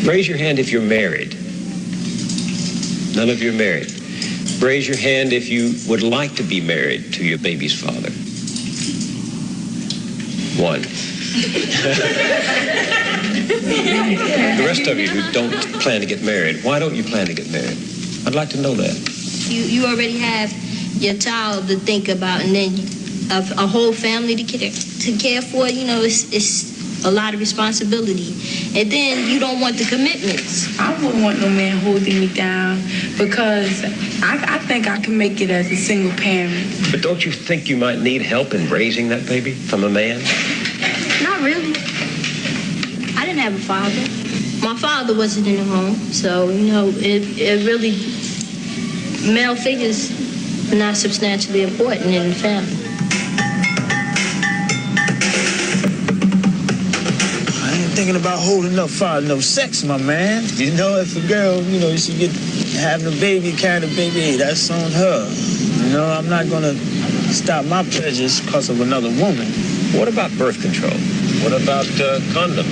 Raise your hand if you're married. None of you are married. Raise your hand if you would like to be married to your baby's father. One. The rest of you who don't plan to get married, why don't you plan to get married? I'd like to know that. You already have your child to think about, and then a whole family to care for. You know, it's a lot of responsibility. And then you don't want the commitments. I wouldn't want no man holding me down because I think I can make it as a single parent. But don't you think you might need help in raising that baby from a man? Not really. I didn't have a father. My father wasn't in the home, so, you know, it really, male figures are not substantially important in the family. Thinking about holding up for no sex, my man. You know, if a girl, you know, she get having a baby, carrying a baby, hey, that's on her. You know, I'm not gonna stop my pleasures because of another woman. What about birth control? What about condom?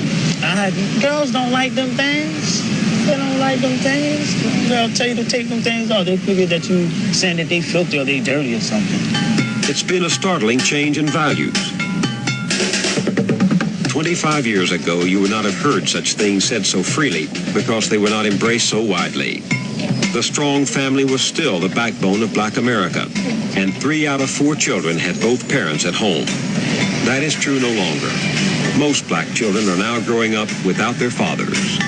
Girls don't like them things. They don't like them things. They'll tell you to take them things off. They figure that you saying that they filthy or they dirty or something. It's been a startling change in values. 25 years ago, you would not have heard such things said so freely because they were not embraced so widely. The strong family was still the backbone of Black America, and 3 out of 4 children had both parents at home. That is true no longer. Most Black children are now growing up without their fathers.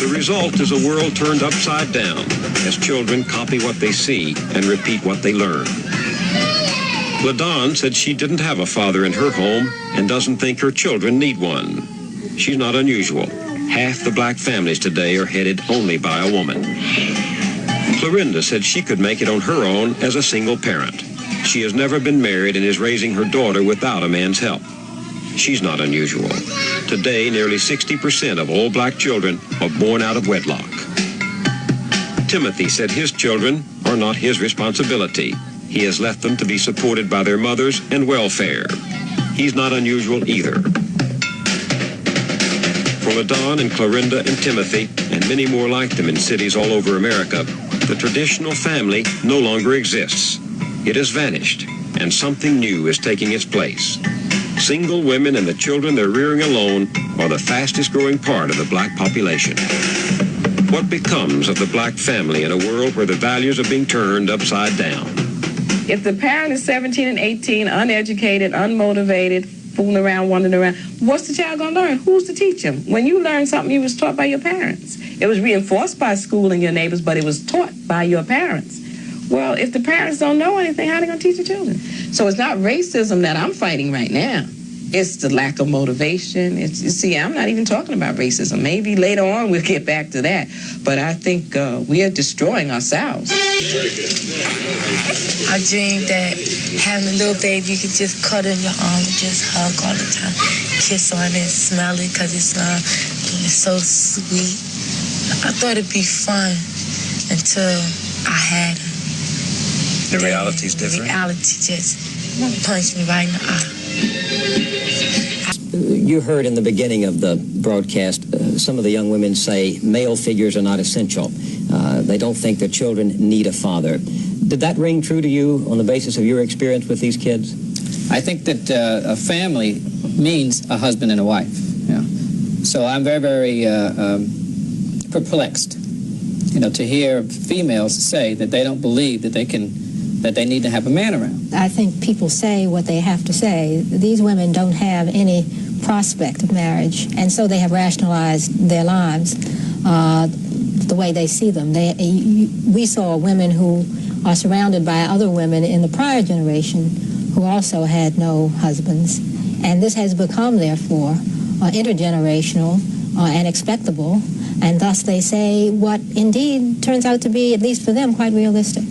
The result is a world turned upside down as children copy what they see and repeat what they learn. LaDawn said she didn't have a father in her home and doesn't think her children need one. She's not unusual. Half the Black families today are headed only by a woman. Clorinda said she could make it on her own as a single parent. She has never been married and is raising her daughter without a man's help. She's not unusual. Today, nearly 60% of all Black children are born out of wedlock. Timothy said his children are not his responsibility. He has left them to be supported by their mothers and welfare. He's not unusual either. For LaDawn and Clorinda and Timothy, and many more like them in cities all over America, the traditional family no longer exists. It has vanished, and something new is taking its place. Single women and the children they're rearing alone are the fastest growing part of the Black population. What becomes of the Black family in a world where the values are being turned upside down? If the parent is 17 and 18, uneducated, unmotivated, fooling around, wandering around, what's the child going to learn? Who's to teach him? When you learn something, you was taught by your parents. It was reinforced by school and your neighbors, but it was taught by your parents. Well, if the parents don't know anything, how are they going to teach the children? So it's not racism that I'm fighting right now. It's the lack of motivation. You see, I'm not even talking about racism. Maybe later on we'll get back to that. But I think we are destroying ourselves. I dreamed that having a little baby, you could just cuddle in your arm and just hug all the time. Kiss on it, smell it, because it's so sweet. I thought it'd be fun until I had her. The reality's different? The reality just punched me right in the eye. You heard in the beginning of the broadcast some of the young women say male figures are not essential. They don't think their children need a father. Did that ring true to you on the basis of your experience with these kids? I think that a family means a husband and a wife. Yeah. So I'm very, very perplexed, to hear females say that they don't believe that they need to have a man around. I think people say what they have to say. These women don't have any prospect of marriage, and so they have rationalized their lives the way they see them. We saw women who are surrounded by other women in the prior generation who also had no husbands, and this has become, therefore, intergenerational and expectable, and thus they say what indeed turns out to be, at least for them, quite realistic.